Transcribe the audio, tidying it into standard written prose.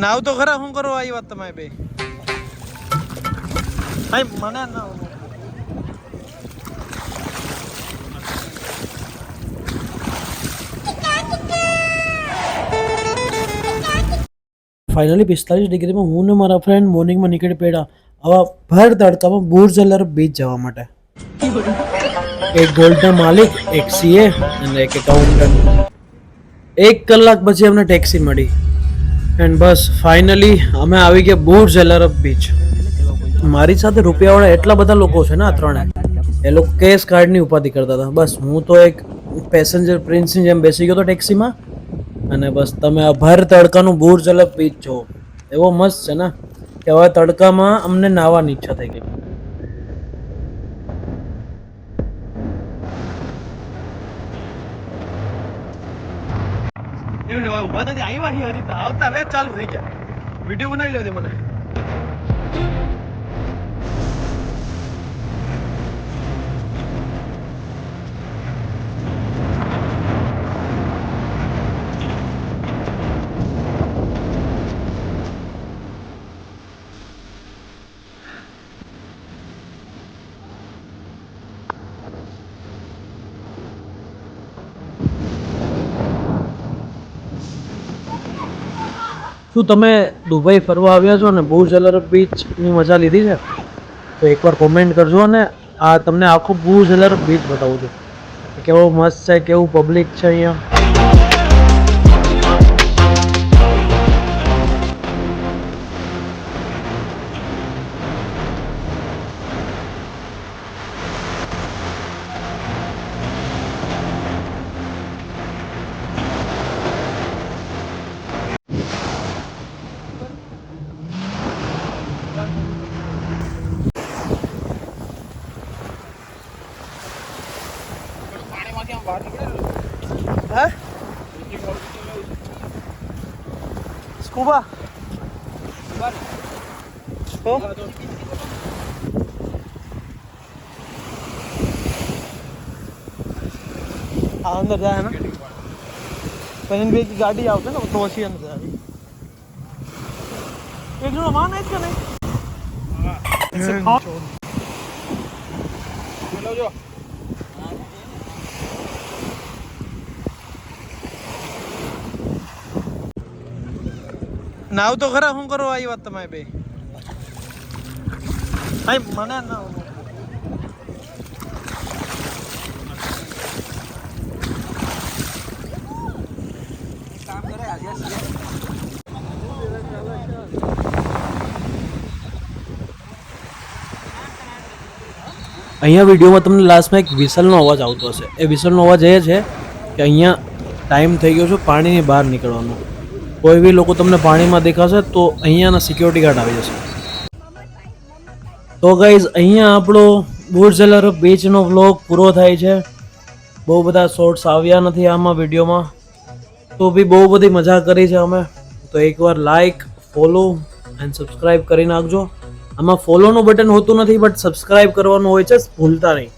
નાવ તો ખરા શું કરો આવી વાત તમારે બે ભાઈ મને ના ફાઇનલી 45 ડિગ્રીમાં હું ને મારા ફ્રેન્ડ મોર્નિંગમાં નીકળી પડ્યા આવા ભર તડકામાં બુર્જલર બીચ જવા માટે. એક ગોલ્ડના માલિક, એક સીએ અને એક એકાઉન્ટન્ટ. 1 કલાક પછી અમને ટેક્સી મળી એન્ડ બસ ફાઇનલી અમે આવી ગયા બુર્જલર બીચ. મારી સાથે રૂપિયાવાળા એટલા બધા લોકો છે ને આ ત્રણે, એ લોકો કેશ કાર્ડની ઉપાધિ કરતા હતા. બસ હું તો એક પેસેન્જર પ્રિન્સની જેમ બેસી ગયો હતો ટેક્સીમાં અને બસ તમે આ ભર તડકાનું બુર્જલર બીચ જુઓ. એવો મસ્ત છે ને કે હવે તડકામાં અમને નાહવાની ઈચ્છા થઈ ગઈ. આવતા વે ચાલુ થઈ ગયા. વિડીયો બનાવી લેજે મને. શું તમે દુબઈ ફરવા આવ્યા છો ને બુર્જલર બીચની મજા લીધી છે તો એકવાર કોમેન્ટ કરજો અને આ તમને આખું બુર્જલર બીચ બતાવું છું કેવો મસ્ત છે, કેવું પબ્લિક છે અહીંયા. સ્કૂબા अंदर जाए ना पहन भी की गाड़ी आवते ना तो अच्छी अंदर जाए. एक जो मान है इसका नहीं हेलो जो નાવ તો ખરા શું કરો આવી વાત તમારે બે ભાઈ મને ના અહીંયા વિડીયોમાં તમને લાસ્ટમાં એક વિસલનો અવાજ આવતો હશે. એ વિસલનો અવાજ એ છે કે અહીંયા ટાઈમ થઈ ગયો છે પાણીની બહાર નીકળવાનો. કોઈ બી લોકો તમને પાણીમાં દેખાશે તો અહીંયાના સિક્યોરિટી ગાર્ડ આવી જશે. તો ગાઈઝ અહીંયા આપણો બુર્જલર બીચનો વ્લોગ પૂરો થાય છે. બહુ બધા શોર્ટ્સ આવ્યા નથી આમાં વિડીયોમાં તો બી બહુ બધી મજા કરી છે અમે. તો એકવાર લાઈક, ફોલો એન્ડ સબસ્ક્રાઈબ કરી નાખજો. આમાં ફોલોનું બટન હોતું નથી બટ સબસ્ક્રાઈબ કરવાનું હોય છે, ભૂલતા નહીં.